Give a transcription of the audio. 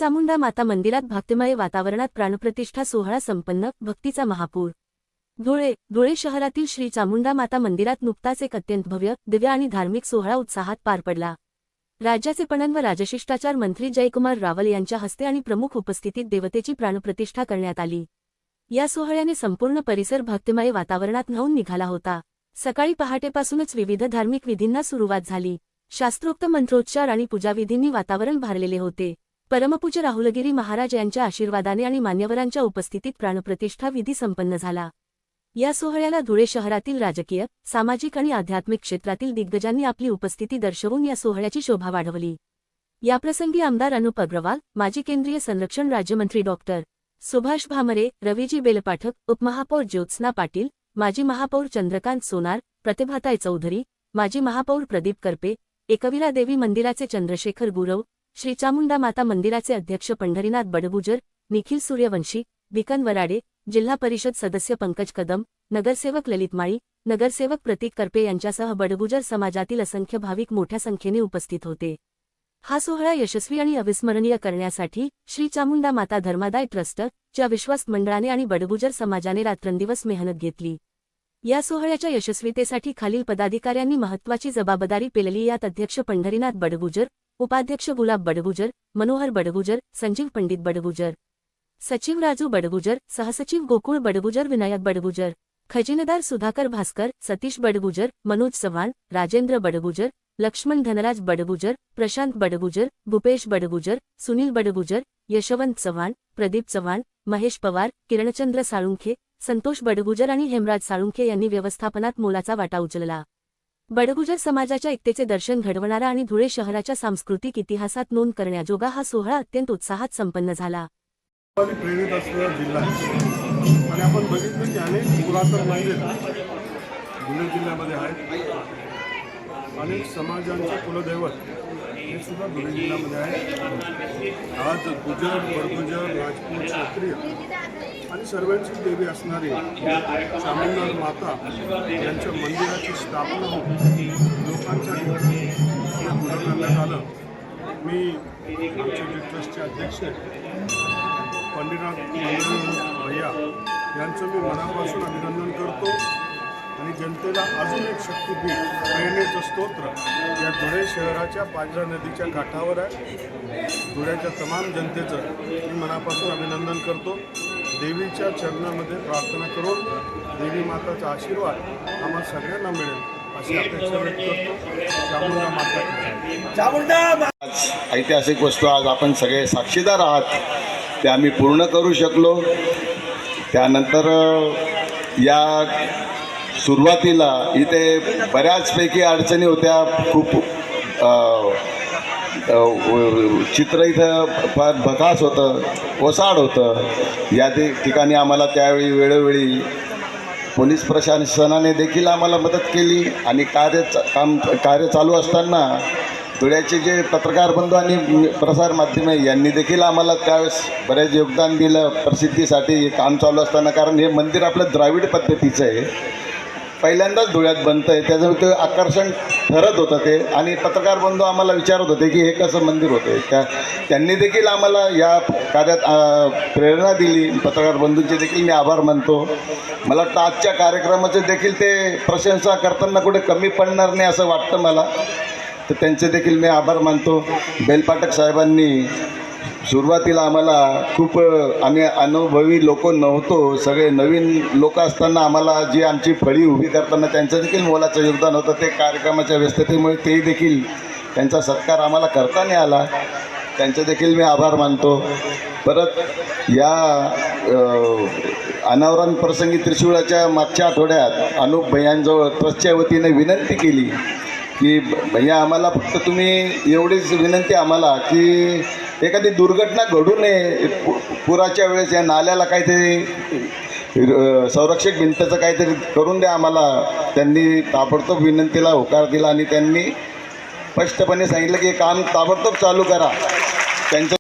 चामुंडा माता मंदिरात भक्तिमय वातावरणात प्राणप्रतिष्ठा सोहळा संपन्न, भक्तीचा महापूर। धुळे शहरातील श्री चामुंडा माता मंदिरात नुकताच एक अत्यंत भव्य, दिव्य आणि धार्मिक सोहळा उत्साहात पार पडला। राज्याचे पणन व राजशिष्टाचार मंत्री जयकुमार रावल यांच्या हस्ते आणि प्रमुख उपस्थितीत देवतेची प्राणप्रतिष्ठा करण्यात आली। या सोहळ्याने संपूर्ण परिसर भक्तिमय वातावरणात न्हाऊन निघाला होता। सकाळी पहाटेपासूनच विविध धार्मिक विधींना सुरुवात झाली। शास्त्रोक्त मंत्रोच्चार आणि पूजाविधींनी वातावरण भारलेले होते। परमपूज्य राहुलगिरी महाराज यांच्या आशीर्वादाने आणि मान्यवरांच्या उपस्थितीत प्राणप्रतिष्ठा विधी संपन्न झाला। या सोहळ्याला धुळे शहरातील राजकीय, सामाजिक आणि आध्यात्मिक क्षेत्रातील दिग्गजांनी आपली उपस्थिती दर्शवून या सोहळ्याची शोभा वाढवली। याप्रसंगी आमदार अनुप अग्रवाल, माजी केंद्रीय संरक्षण राज्यमंत्री डॉक्टर सुभाष भामरे, रवीजी बेलपाठक, उपमहापौर ज्योत्स्ना पाटील, माजी महापौर चंद्रकांत सोनार, प्रतिभाताई चौधरी, माजी महापौर प्रदीप करपे, एकविरा देवी मंदिराचे चंद्रशेखर गुरव, श्री चामुंडा माता मंदिराचे अध्यक्ष पंढरीनाथ बडगुजर, निखिल सूर्यवंशी, बिकन वराडे, जिल्हा परिषद सदस्य पंकज कदम, नगरसेवक ललित माळी, नगरसेवक प्रतीक करपे यांच्यासह बडगुजर समाजातील असंख्य भाविक मोठ्या संख्येने उपस्थित होते। हा सोहळा यशस्वी आणि अविस्मरणीय करण्यासाठी श्री चामुंडा माता धर्मादाय ट्रस्ट च्या विश्वास्त मंडळाने आणि बडगुजर समाजाने रात्रंदिवस मेहनत घेतली। या सोहळ्याच्या यशस्वीतेसाठी खालील पदाधिकाऱ्यांनी महत्त्वाची जबाबदारी पेलली। यात अध्यक्ष पंढरीनाथ बडगुजर, उपाध्यक्ष गुलाब बडगुजर, मनोहर बडगुजर, संजीव पंडित बडगुजर, सचिव राजू बडगुजर, सहसचिव गोकुळ बडगुजर, विनायक बडगुजर, खजिनदार सुधाकर भास्कर, सतीश बडगुजर, मनोज चव्हाण, राजेंद्र बडगुजर, लक्ष्मण धनराज बडगुजर, प्रशांत बडगुजर, भूपेश बडगुजर, सुनील बडगुजर, यशवंत चव्हाण, प्रदीप चव्हाण, महेश पवार, किरणचंद्र साळुंखे, संतोष बडगुजर आणि हेमराज साळुंखे यांनी व्यवस्थापनात मोलाचा वाटा उचलला। बडगुजर समाजाच्या एकतेचे दर्शन घडवणारा आणि धुळे शहराच्या सांस्कृतिक इतिहासात नोंद करण्याजोगा हा सोहळा अत्यंत उत्साहात संपन्न झाला। प्रेरित असलेला जिल्हा आणि आपण बघितलं की अनेक पुरातन मंदिर धुळे जिल्ह्यामध्ये आहेत। अनेक समाजांचे कुलदैवत हे सुद्धा धुळे जिल्ह्यामध्ये आहे। आज गुजर, बडगुजर, राजपूत, क्षत्रिय आणि सर्वांची देवी असणारी चामुंडा माता यांच्या मंदिराची स्थापना होऊन लोकांसाठी पुढे करण्यात आलं। मी आमचे जे ट्रस्टचे अध्यक्ष पंढरीनाथ भैया यांचं मी मनापासून अभिनंदन करतो आणि जनतेला अजून एक शक्तीपीठ प्रेरणेचं स्तोत्र या धुळे शहराच्या पांढऱ्या नदीच्या काठावर आहे। धुळ्याच्या तमाम जनतेचं मी मनापासून अभिनंदन करतो। देवीच्या चरणामध्ये प्रार्थना करून देवी माताचा आशीर्वाद आम्हा सगळ्यांना मिळेल अशी अपेक्षा व्यक्त करतो। चामुंडा माता ऐतिहासिक वस्तू आज आपण सगळे साक्षीदार आहात ते आम्ही पूर्ण करू शकलो। त्यानंतर या सुरुवातीला इथे बऱ्याचपैकी अडचणी होत्या। खूप चित्र इथं फार भकास होतं, ओसाड होतं। या ठिकाणी आम्हाला त्यावेळी वेळोवेळी पोलीस प्रशासनाने देखील आम्हाला मदत केली आणि कार्य चालू असताना धुळ्याचे जे पत्रकार बंधू आणि प्रसार माध्यमे यांनी देखील आम्हाला त्यावेळेस बरेच योगदान दिलं प्रसिद्धीसाठी हे काम चालू असताना। कारण हे मंदिर आपलं द्राविड पद्धतीचं आहे, पहिल्यांदाच धुळ्यात बनतं आहे, त्याचं ते आकर्षण ठरत होतं ते। आणि पत्रकार बंधू आम्हाला विचारत होते की हे कसं मंदिर होतं त्यांनी देखील आम्हाला या कार्यात प्रेरणा दिली। पत्रकार बंधूंचे देखील मी आभार मानतो। मला वाटतं आजच्या कार्यक्रमाचे देखील ते प्रशंसा करताना कुठे कमी पडणार नाही असं वाटतं मला, तर त्यांचे देखील मी आभार मानतो। बेलपाठक साहेबांनी सुरुवातीला आम्हाला खूप आम्ही अनुभवी लोक नव्हतो, सगळे नवीन लोक असताना आम्हाला जी आमची फळी उभी करताना त्यांचं देखील मोलाचं योगदान होतं। ते कार्यक्रमाच्या व्यस्ततेमुळे तेही देखील त्यांचा सत्कार आम्हाला करता नाही आला, त्यांचे देखील मी आभार मानतो। परत या अनावरण प्रसंगी त्रिशूळाच्या मागच्या आठवड्यात अनुप भैयांजवळ ट्रस्टच्या वतीने विनंती केली की भैया आम्हाला फक्त तुम्ही एवढीच विनंती आम्हाला की एखादी दुर्घटना घडू नये, पुराच्या वेळेस या नाल्याला काहीतरी संरक्षक भिंतीचं काहीतरी करून द्या आम्हाला। त्यांनी ताबडतोब विनंतीला होकार दिला आणि त्यांनी स्पष्टपणे सांगितलं की हे काम ताबडतोब चालू करा। त्यांचं